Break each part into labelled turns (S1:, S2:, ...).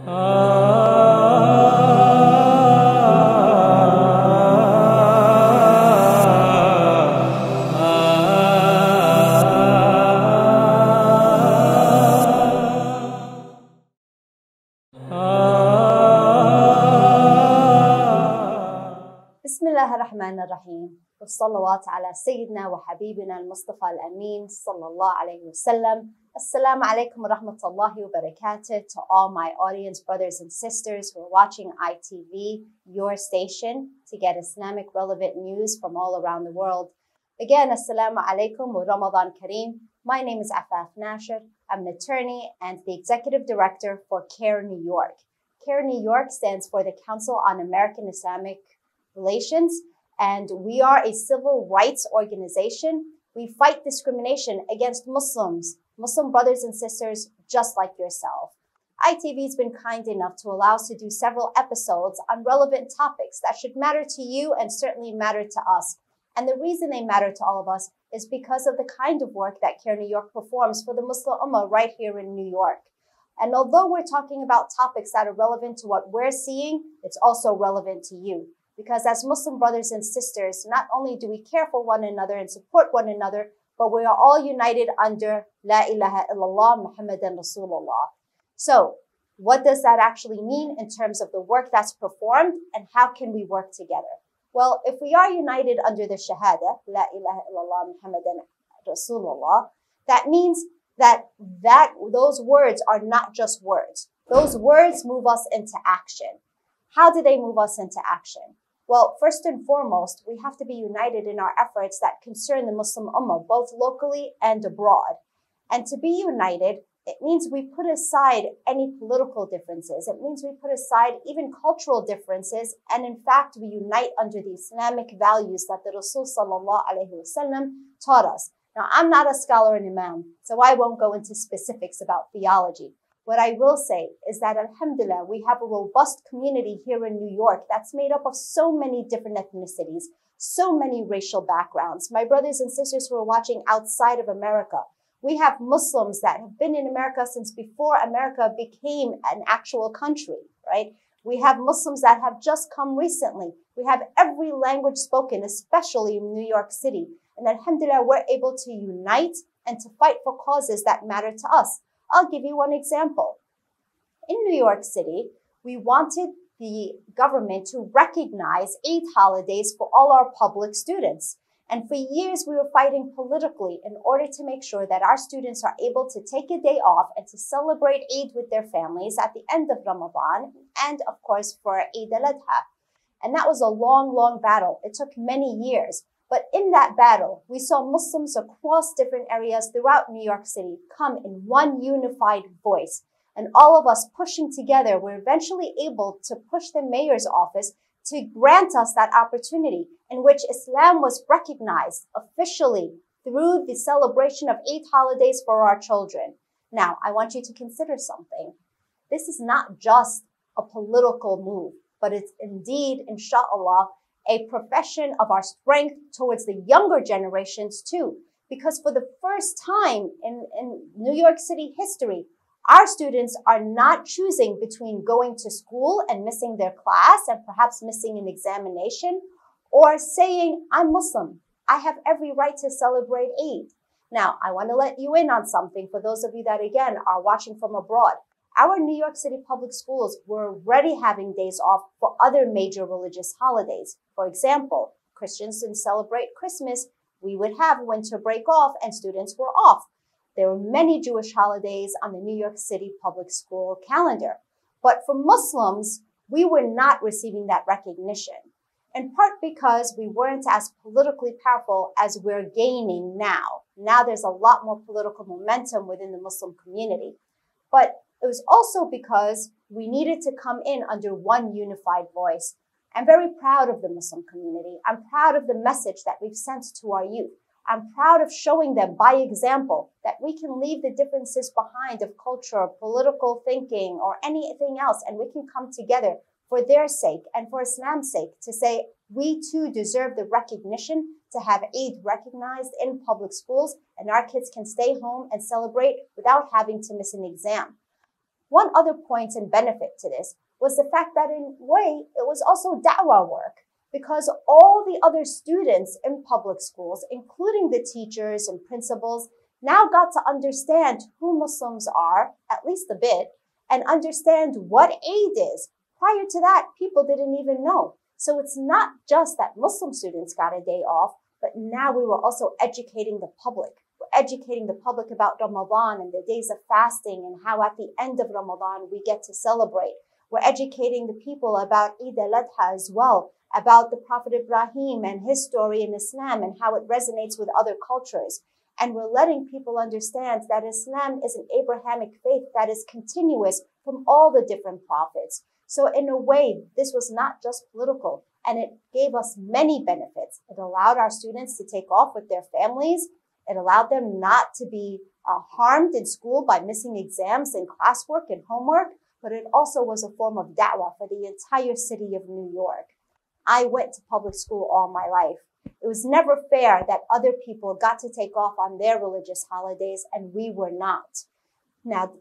S1: Bismillahirrahmanirrahim. Wassalawat ala Sayyidina wa Habibina al-Mustafa al-Amin sallallahu alayhi wa sallam. Assalamu alaikum wa rahmatullahi wa barakatuh to all my audience, brothers and sisters who are watching ITV, your station, to get Islamic relevant news from all around the world. Again, assalamu alaikum wa Ramadan Kareem. My name is Afaf Nasher. I'm an attorney and the executive director for CARE New York. CARE New York stands for the Council on American Islamic Relations, and we are a civil rights organization. We fight discrimination against Muslims, Muslim brothers and sisters just like yourself. ITV has been kind enough to allow us to do several episodes on relevant topics that should matter to you and certainly matter to us. And the reason they matter to all of us is because of the kind of work that CARE New York performs for the Muslim Ummah right here in New York. And although we're talking about topics that are relevant to what we're seeing, it's also relevant to you. Because as Muslim brothers and sisters, not only do we care for one another and support one another, but we are all united under La ilaha illallah Muhammadan Rasulullah. So what does that actually mean in terms of the work that's performed, and how can we work together? Well, if we are united under the Shahada, La ilaha illallah Muhammadan Rasulullah, that means that those words are not just words. Those words move us into action. How do they move us into action? Well, first and foremost, we have to be united in our efforts that concern the Muslim Ummah, both locally and abroad. And to be united, it means we put aside any political differences. It means we put aside even cultural differences. And in fact, we unite under the Islamic values that the Rasul sallallahu alayhi wa sallam taught us. Now, I'm not a scholar and imam, so I won't go into specifics about theology. What I will say is that, alhamdulillah, we have a robust community here in New York that's made up of so many different ethnicities, so many racial backgrounds. My brothers and sisters who are watching outside of America, we have Muslims that have been in America since before America became an actual country, right? We have Muslims that have just come recently. We have every language spoken, especially in New York City. And alhamdulillah, we're able to unite and to fight for causes that matter to us. I'll give you one example. In New York City, we wanted the government to recognize Eid holidays for all our public students. And for years, we were fighting politically in order to make sure that our students are able to take a day off and to celebrate Eid with their families at the end of Ramadan and, of course, for Eid al-Adha. And that was a long, long battle. It took many years. But in that battle, we saw Muslims across different areas throughout New York City come in one unified voice. And all of us pushing together, we're eventually able to push the mayor's office to grant us that opportunity in which Islam was recognized officially through the celebration of Eid holidays for our children. Now, I want you to consider something. This is not just a political move, but it's indeed, inshallah, a profession of our strength towards the younger generations too. Because for the first time in New York City history, our students are not choosing between going to school and missing their class and perhaps missing an examination, or saying, I'm Muslim. I have every right to celebrate Eid. Now, I want to let you in on something for those of you that, again, are watching from abroad. Our New York City public schools were already having days off for other major religious holidays. For example, Christians didn't celebrate Christmas. We would have winter break off and students were off. There were many Jewish holidays on the New York City public school calendar. But for Muslims, we were not receiving that recognition, in part because we weren't as politically powerful as we're gaining now. Now there's a lot more political momentum within the Muslim community. But it was also because we needed to come in under one unified voice. I'm very proud of the Muslim community. I'm proud of the message that we've sent to our youth. I'm proud of showing them by example that we can leave the differences behind of culture, political thinking, or anything else, and we can come together for their sake and for Islam's sake to say we too deserve the recognition to have Eid recognized in public schools, and our kids can stay home and celebrate without having to miss an exam. One other point and benefit to this was the fact that in a way, it was also da'wah work, because all the other students in public schools, including the teachers and principals, now got to understand who Muslims are, at least a bit, and understand what Eid is. Prior to that, people didn't even know. So it's not just that Muslim students got a day off, but now we were also educating the public. We're educating the public about Ramadan and the days of fasting and how at the end of Ramadan we get to celebrate. We're educating the people about Eid al-Adha as well, about the Prophet Ibrahim and his story in Islam and how it resonates with other cultures. And we're letting people understand that Islam is an Abrahamic faith that is continuous from all the different prophets. So in a way, this was not just political, and it gave us many benefits. It allowed our students to take off with their families. It allowed them not to be harmed in school by missing exams and classwork and homework, but it also was a form of da'wah for the entire city of New York. I went to public school all my life. It was never fair that other people got to take off on their religious holidays and we were not. Now,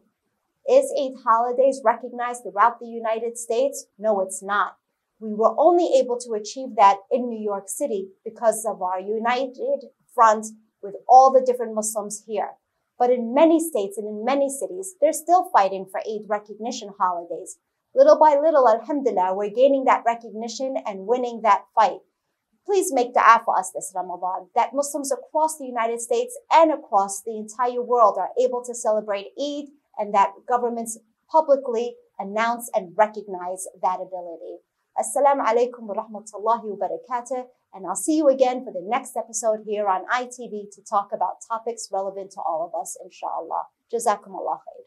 S1: is Eid holidays recognized throughout the United States? No, it's not. We were only able to achieve that in New York City because of our united front with all the different Muslims here. But in many states and in many cities, they're still fighting for Eid recognition holidays. Little by little, alhamdulillah, we're gaining that recognition and winning that fight. Please make dua for us this Ramadan, that Muslims across the United States and across the entire world are able to celebrate Eid, and that governments publicly announce and recognize that ability. Assalamu alaikum wa rahmatullahi wa barakatuh, and I'll see you again for the next episode here on ITV to talk about topics relevant to all of us, inshallah. Jazakum Allah khair.